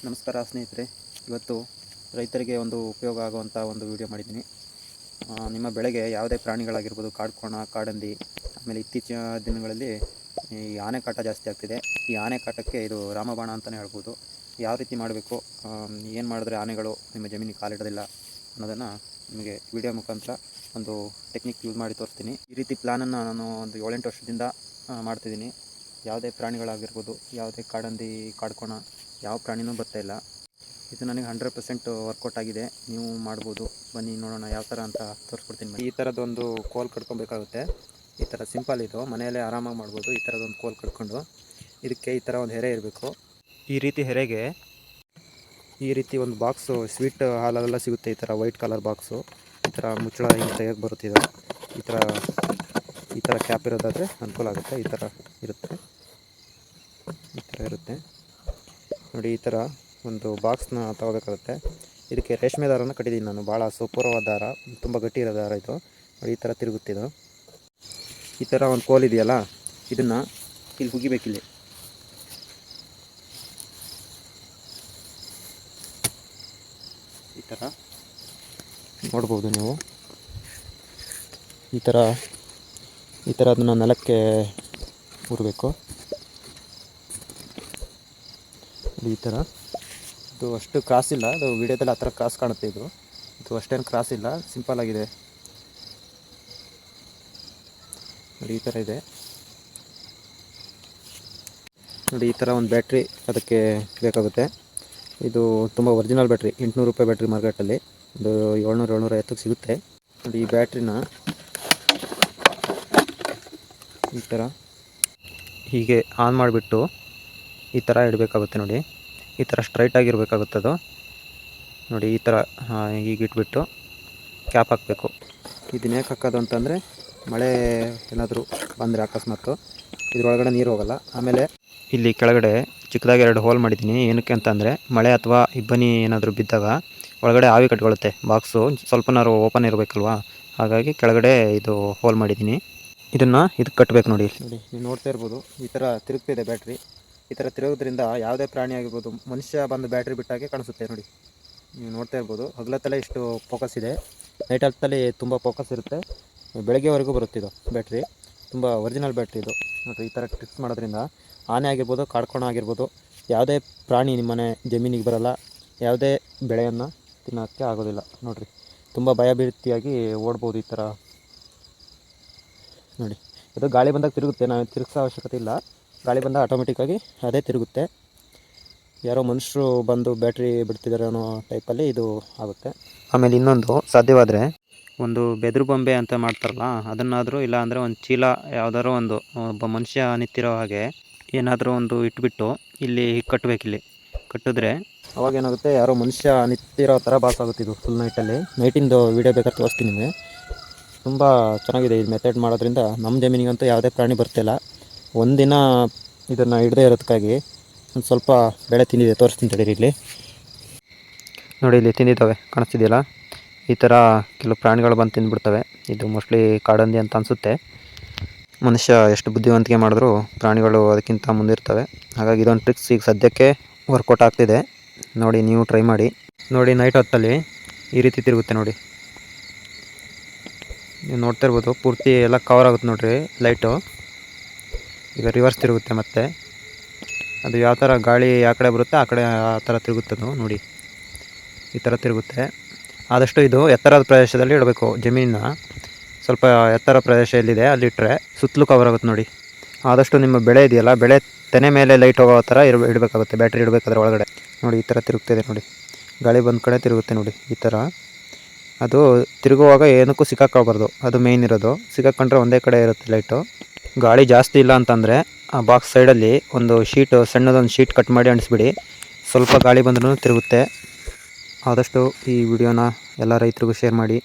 ನಮಸ್ಕಾರ ಸ್ನೇಹಿತರೆ, ಇವತ್ತು ರೈತರಿಗೆ ಒಂದು ಉಪಯೋಗ ಆಗುವಂಥ ಒಂದು ವಿಡಿಯೋ ಮಾಡಿದ್ದೀನಿ. ನಿಮ್ಮ ಬೆಳೆಗೆ ಯಾವುದೇ ಪ್ರಾಣಿಗಳಾಗಿರ್ಬೋದು, ಕಾಡ್ಕೋಣ, ಕಾಡಂದಿ, ಆಮೇಲೆ ಇತ್ತೀಚಿನ ದಿನಗಳಲ್ಲಿ ಈ ಆನೆ ಕಾಟ ಜಾಸ್ತಿ ಆಗ್ತಿದೆ. ಈ ಆನೆ ಕಾಟಕ್ಕೆ ಇದು ರಾಮಬಾಣ ಅಂತಲೇ ಹೇಳ್ಬೋದು. ಯಾವ ರೀತಿ ಮಾಡಬೇಕು, ಏನು ಮಾಡಿದ್ರೆ ಆನೆಗಳು ನಿಮ್ಮ ಜಮೀನಿಗೆ ಕಾಲಿಡೋದಿಲ್ಲ ಅನ್ನೋದನ್ನು ನಿಮಗೆ ವಿಡಿಯೋ ಮುಖಾಂತರ ಒಂದು ಟೆಕ್ನಿಕ್ ಯೂಸ್ ಮಾಡಿ ತೋರಿಸ್ತೀನಿ. ಈ ರೀತಿ ಪ್ಲ್ಯಾನನ್ನು ನಾನು ಒಂದು 7-8 ವರ್ಷದಿಂದ ಮಾಡ್ತಿದ್ದೀನಿ. ಯಾವುದೇ ಪ್ರಾಣಿಗಳಾಗಿರ್ಬೋದು, ಯಾವುದೇ ಕಾಡಂದಿ, ಕಾಡ್ಕೋಣ, ಯಾವ ಪ್ರಾಣಿನೂ ಬರ್ತಾಯಿಲ್ಲ. ಇದು ನನಗೆ 100% ವರ್ಕೌಟ್ ಆಗಿದೆ. ನೀವು ಮಾಡ್ಬೋದು, ಬನ್ನಿ ನೋಡೋಣ ಯಾವ ಥರ ಅಂತ ತೋರಿಸ್ಕೊಡ್ತೀನಿ. ಈ ಥರದೊಂದು ಕೋಲ್ ಕಟ್ಕೊಬೇಕಾಗುತ್ತೆ. ಈ ಥರ ಸಿಂಪಲ್ ಇದು, ಮನೆಯಲ್ಲೇ ಆರಾಮಾಗಿ ಮಾಡ್ಬೋದು. ಈ ಥರದೊಂದು ಕೋಲ್ ಕಟ್ಕೊಂಡು ಇದಕ್ಕೆ ಈ ಥರ ಒಂದು ಹೆರೆ ಇರಬೇಕು. ಈ ರೀತಿ ಹೆರೆಗೆ ಈ ರೀತಿ ಒಂದು ಬಾಕ್ಸು, ಸ್ವೀಟ್ ಹಾಲಲ್ಲೆಲ್ಲ ಸಿಗುತ್ತೆ, ಈ ಥರ ವೈಟ್ ಕಲರ್ ಬಾಕ್ಸು. ಈ ಥರ ಮುಚ್ಚಳ ಹಿಂಗೆ ತೆಗೆಯೋಕ್ಕೆ ಬರುತ್ತಿದೆ. ಈ ಥರ ಕ್ಯಾಪ್ ಇರೋದಾದರೆ ಅನುಕೂಲ ಆಗುತ್ತೆ. ಈ ಥರ ಇರುತ್ತೆ ನೋಡಿ. ಈ ಥರ ಒಂದು ಬಾಕ್ಸ್ನ ತಗೋಬೇಕಾಗುತ್ತೆ. ಇದಕ್ಕೆ ರೇಷ್ಮೆ ದಾರನ ಕಟ್ಟಿದ್ದೀನಿ ನಾನು, ಭಾಳ ಸೂಪರ್ವಾದ ದಾರ, ತುಂಬ ಗಟ್ಟಿ ಇರೋ ದಾರ ಇದು ನೋಡಿ. ಈ ಥರ ತಿರುಗುತ್ತಿದ್ದು, ಈ ಥರ ಒಂದು ಕೋಲ್ ಇದೆಯಲ್ಲ, ಇದನ್ನು ಇಲ್ಲಿ ಹುಗಿಬೇಕಿಲ್ಲಿ. ಈ ಥರ ನೋಡ್ಬೋದು ನೀವು. ಈ ಥರ ಅದನ್ನು ನೆಲಕ್ಕೆ ಊರಬೇಕು. ಈ ಥರ ಇದು ಅಷ್ಟು ಕ್ರಾಸ್ ಇಲ್ಲ, ಅದು ವಿಡಿಯೋದಲ್ಲಿ ಆ ಥರ ಕ್ರಾಸ್ ಕಾಣುತ್ತೆ. ಇದು ಅಷ್ಟೇನು ಕ್ರಾಸ್ ಇಲ್ಲ, ಸಿಂಪಲ್ ಆಗಿದೆ ನೋಡಿ. ಈ ಥರ ಇದೆ ನೋಡಿ. ಈ ಥರ ಒಂದು ಬ್ಯಾಟ್ರಿ ಅದಕ್ಕೆ ಬೇಕಾಗುತ್ತೆ. ಇದು ತುಂಬ ಒರಿಜಿನಲ್ ಬ್ಯಾಟ್ರಿ, 800 ರೂಪಾಯಿ ಬ್ಯಾಟ್ರಿ ಮಾರ್ಕೆಟಲ್ಲಿ ಒಂದು 700-750 ಸಿಗುತ್ತೆ ನೋಡಿ. ಈ ಬ್ಯಾಟ್ರಿನ ಈ ಥರ ಹೀಗೆ ಆನ್ ಮಾಡಿಬಿಟ್ಟು ಈ ಥರ ಇಡಬೇಕಾಗುತ್ತೆ ನೋಡಿ. ಈ ಥರ ಸ್ಟ್ರೈಟಾಗಿರಬೇಕಾಗುತ್ತೆ ಅದು ನೋಡಿ. ಈ ಥರ ಹೀಗೆ ಇಟ್ಬಿಟ್ಟು ಕ್ಯಾಪ್ ಹಾಕಬೇಕು. ಇದನ್ನ ಯಾಕೆ ಹಾಕೋದು ಅಂತಂದರೆ, ಮಳೆ ಏನಾದರೂ ಬಂದರೆ ಅಕಸ್ಮಾತ್ ಇದರೊಳಗಡೆ ನೀರು ಹೋಗಲ್ಲ. ಆಮೇಲೆ ಇಲ್ಲಿ ಕೆಳಗಡೆ ಚಿಕ್ಕದಾಗಿ 2 ಹೋಲ್ ಮಾಡಿದ್ದೀನಿ. ಏನಕ್ಕೆ ಅಂತಂದರೆ, ಮಳೆ ಅಥವಾ ಇಬ್ಬನಿ ಏನಾದರೂ ಬಿದ್ದಾಗ ಒಳಗಡೆ ಆವಿ ಕಟ್ಕೊಳ್ಳುತ್ತೆ. ಬಾಕ್ಸು ಸ್ವಲ್ಪನಾರು ಓಪನ್ ಇರಬೇಕಲ್ವ, ಹಾಗಾಗಿ ಕೆಳಗಡೆ ಇದು ಹೋಲ್ ಮಾಡಿದ್ದೀನಿ. ಇದನ್ನು ಇದಕ್ಕೆ ಕಟ್ಟಬೇಕು ನೋಡಿ. ನೀವು ನೋಡ್ತಾ ಇರ್ಬೋದು, ಈ ಥರ ತಿರುಗ್ತಿದೆ ಬ್ಯಾಟ್ರಿ. ಈ ಥರ ತಿರುಗೋದ್ರಿಂದ ಯಾವುದೇ ಪ್ರಾಣಿ ಆಗಿರ್ಬೋದು, ಮನುಷ್ಯ ಬಂದು ಬ್ಯಾಟ್ರಿ ಬಿಟ್ಟಾಗೆ ಕಾಣಿಸುತ್ತೆ ನೋಡಿ. ನೀವು ನೋಡ್ತಾ ಇರ್ಬೋದು, ಹಗಲತ್ತಲ್ಲೇ ಇಷ್ಟು ಫೋಕಸ್ ಇದೆ, ನೈಟ್ ಹೊತ್ತಲ್ಲಿ ತುಂಬ ಫೋಕಸ್ ಇರುತ್ತೆ. ಬೆಳಗ್ಗೆವರೆಗೂ ಬರುತ್ತಿದ್ದು ಬ್ಯಾಟ್ರಿ, ತುಂಬ ಒರಿಜಿನಲ್ ಬ್ಯಾಟ್ರಿ ಇದು ನೋಡಿರಿ. ಈ ಥರ ಟ್ರಿಕ್ಸ್ ಮಾಡೋದ್ರಿಂದ ಆನೆ ಆಗಿರ್ಬೋದು, ಕಾಡ್ಕೋಣ ಆಗಿರ್ಬೋದು, ಯಾವುದೇ ಪ್ರಾಣಿ ನಿಮ್ಮನೆ ಜಮೀನಿಗೆ ಬರೋಲ್ಲ, ಯಾವುದೇ ಬೆಳೆಯನ್ನು ತಿನ್ನೋಕ್ಕೆ ಆಗೋದಿಲ್ಲ ನೋಡಿರಿ. ತುಂಬ ಭಯಭೀತಿಯಾಗಿ ಓಡ್ಬೋದು ಈ ಥರ ನೋಡಿ. ಇದು ಗಾಳಿ ಬಂದಾಗ ತಿರುಗುತ್ತೆ, ನಾವು ತಿರುಗಿಸೋ ಅವಶ್ಯಕತೆ ಇಲ್ಲ. ಗಾಳಿ ಬಂದಾಗ ಆಟೋಮೆಟಿಕ್ಕಾಗಿ ಅದೇ ತಿರುಗುತ್ತೆ. ಯಾರೋ ಮನುಷ್ಯರು ಬಂದು ಬ್ಯಾಟ್ರಿ ಬಿಡ್ತಿದ್ದಾರೆ ಅನ್ನೋ ಟೈಪಲ್ಲಿ ಇದು ಆಗುತ್ತೆ. ಆಮೇಲೆ ಇನ್ನೊಂದು, ಸಾಧ್ಯವಾದರೆ ಒಂದು ಬೆದರು ಬೊಂಬೆ ಅಂತ ಮಾಡ್ತಾರಲ್ಲ, ಅದನ್ನಾದರೂ, ಇಲ್ಲ ಅಂದರೆ ಒಂದು ಚೀಲ, ಯಾವುದಾದ್ರೂ ಒಂದು ಒಬ್ಬ ಮನುಷ್ಯ ನಿಂತಿರೋ ಹಾಗೆ ಏನಾದರೂ ಒಂದು ಇಟ್ಬಿಟ್ಟು ಇಲ್ಲಿ ಕಟ್ಟಬೇಕಿಲ್ಲಿ. ಕಟ್ಟಿದ್ರೆ ಅವಾಗೇನಾಗುತ್ತೆ, ಯಾರೋ ಮನುಷ್ಯ ನಿಂತಿರೋ ಥರ ಭಾಸ ಆಗುತ್ತೆ. ಇದು ಫುಲ್ ನೈಟಿಂದು ವೀಡಿಯೋ ಬೇಕಾದ್ರೆ ತೋರಿಸ್ತೀನಿ ನಿಮಗೆ. ತುಂಬ ಚೆನ್ನಾಗಿದೆ ಇದು ಮೆಥಡ್ ಮಾಡೋದ್ರಿಂದ. ನಮ್ಮ ಜಮೀನಿಗಂತೂ ಯಾವುದೇ ಪ್ರಾಣಿ ಬರ್ತಿಲ್ಲ. ಒಂದಿನ ಇದನ್ನು ಹಿಡ್ದೇ ಇರೋದಕ್ಕಾಗಿ ಒಂದು ಸ್ವಲ್ಪ ಬೆಳೆ ತಿಂದಿದೆ, ತೋರಿಸ್ತೀನಿ ತಡೀರಿ. ಇಲ್ಲಿ ನೋಡಿ, ಇಲ್ಲಿ ತಿಂದಿದ್ದಾವೆ, ಕಾಣಿಸ್ತಿದೆಯಲ್ಲ. ಈ ಥರ ಕೆಲವು ಪ್ರಾಣಿಗಳು ಬಂದು ತಿಂದುಬಿಡ್ತವೆ. ಇದು ಮೋಸ್ಟ್ಲಿ ಕಾಡಂದಿ ಅಂತ ಅನಿಸುತ್ತೆ. ಮನುಷ್ಯ ಎಷ್ಟು ಬುದ್ಧಿವಂತಿಕೆ ಮಾಡಿದ್ರೂ ಪ್ರಾಣಿಗಳು ಅದಕ್ಕಿಂತ ಮುಂದಿರ್ತವೆ. ಹಾಗಾಗಿ ಇದೊಂದು ಟ್ರಿಕ್ಸ್ ಈಗ ಸದ್ಯಕ್ಕೆ ವರ್ಕೌಟ್ ಆಗ್ತಿದೆ ನೋಡಿ. ನೀವು ಟ್ರೈ ಮಾಡಿ ನೋಡಿ. ನೈಟ್ ಹೊತ್ತಲ್ಲಿ ಈ ರೀತಿ ತಿರುಗುತ್ತೆ ನೋಡಿ. ನೀವು ನೋಡ್ತಾ ಇರ್ಬೋದು, ಪೂರ್ತಿ ಎಲ್ಲ ಕವರ್ ಆಗುತ್ತೆ ನೋಡಿರಿ ಲೈಟು. ಈಗ ರಿವರ್ಸ್ ತಿರುಗುತ್ತೆ, ಮತ್ತು ಅದು ಯಾವ ಥರ ಗಾಳಿ ಯಾವ ಕಡೆ ಬರುತ್ತೆ ಆ ಕಡೆ ಆ ಥರ ತಿರುಗುತ್ತದು ನೋಡಿ. ಈ ಥರ ತಿರುಗುತ್ತೆ. ಆದಷ್ಟು ಇದು ಎತ್ತರದ ಪ್ರದೇಶದಲ್ಲಿ ಇಡಬೇಕು. ಜಮೀನನ್ನ ಸ್ವಲ್ಪ ಎತ್ತರ ಪ್ರದೇಶ ಎಲ್ಲಿದೆ ಅಲ್ಲಿಟ್ಟರೆ ಸುತ್ತಲೂ ಕವರ್ ಆಗುತ್ತೆ ನೋಡಿ. ಆದಷ್ಟು ನಿಮ್ಮ ಬೆಳೆ ಇದೆಯಲ್ಲ, ಬೆಳೆ ತೆನೆ ಮೇಲೆ ಲೈಟ್ ಹೋಗೋ ಥರ ಇಡಬೇಕಾಗುತ್ತೆ. ಬ್ಯಾಟ್ರಿ ಇಡಬೇಕಾದ್ರೆ ಒಳಗಡೆ ನೋಡಿ. ಈ ಥರ ತಿರುಗ್ತಿದೆ ನೋಡಿ. ಗಾಳಿ ಬಂದ ಕಡೆ ತಿರುಗುತ್ತೆ ನೋಡಿ. ಈ ಥರ ಅದು ತಿರುಗುವಾಗ ಏನಕ್ಕೂ ಸಿಕ್ಕಾಕೊಳ್ಬಾರ್ದು, ಅದು ಮೇಯ್ನ್ ಇರೋದು. ಸಿಕ್ಕಾಕೊಂಡ್ರೆ ಒಂದೇ ಕಡೆ ಇರುತ್ತೆ ಲೈಟು. ಗಾಳಿ ಜಾಸ್ತಿ ಇಲ್ಲ ಅಂತಂದರೆ ಆ ಬಾಕ್ಸ್ ಸೈಡಲ್ಲಿ ಒಂದು ಶೀಟು, ಸಣ್ಣದೊಂದು ಶೀಟ್ ಕಟ್ ಮಾಡಿ ಅಂಟಿಸ್ಬಿಡಿ. ಸ್ವಲ್ಪ ಗಾಳಿ ಬಂದ್ರೂ ತಿರುಗುತ್ತೆ. ಆದಷ್ಟು ಈ ವಿಡಿಯೋನ ಎಲ್ಲ ರೈತರಿಗೂ ಶೇರ್ ಮಾಡಿ.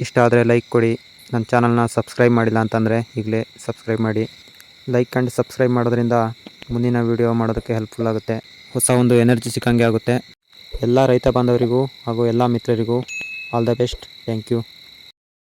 ಇಷ್ಟ ಆದರೆ ಲೈಕ್ ಕೊಡಿ. ನನ್ನ ಚಾನಲ್ನ ಸಬ್ಸ್ಕ್ರೈಬ್ ಮಾಡಿಲ್ಲ ಅಂತಂದರೆ ಈಗಲೇ ಸಬ್ಸ್ಕ್ರೈಬ್ ಮಾಡಿ. ಲೈಕ್ ಆ್ಯಂಡ್ ಸಬ್ಸ್ಕ್ರೈಬ್ ಮಾಡೋದ್ರಿಂದ ಮುಂದಿನ ವಿಡಿಯೋ ಮಾಡೋದಕ್ಕೆ ಹೆಲ್ಪ್ಫುಲ್ ಆಗುತ್ತೆ. ಹೊಸ ಒಂದು ಎನರ್ಜಿ ಸಿಕ್ಕಂಗೆ ಆಗುತ್ತೆ. ಎಲ್ಲ ರೈತ ಬಾಂಧವರಿಗೂ ಹಾಗೂ ಎಲ್ಲ ಮಿತ್ರರಿಗೂ all the best. Thank you.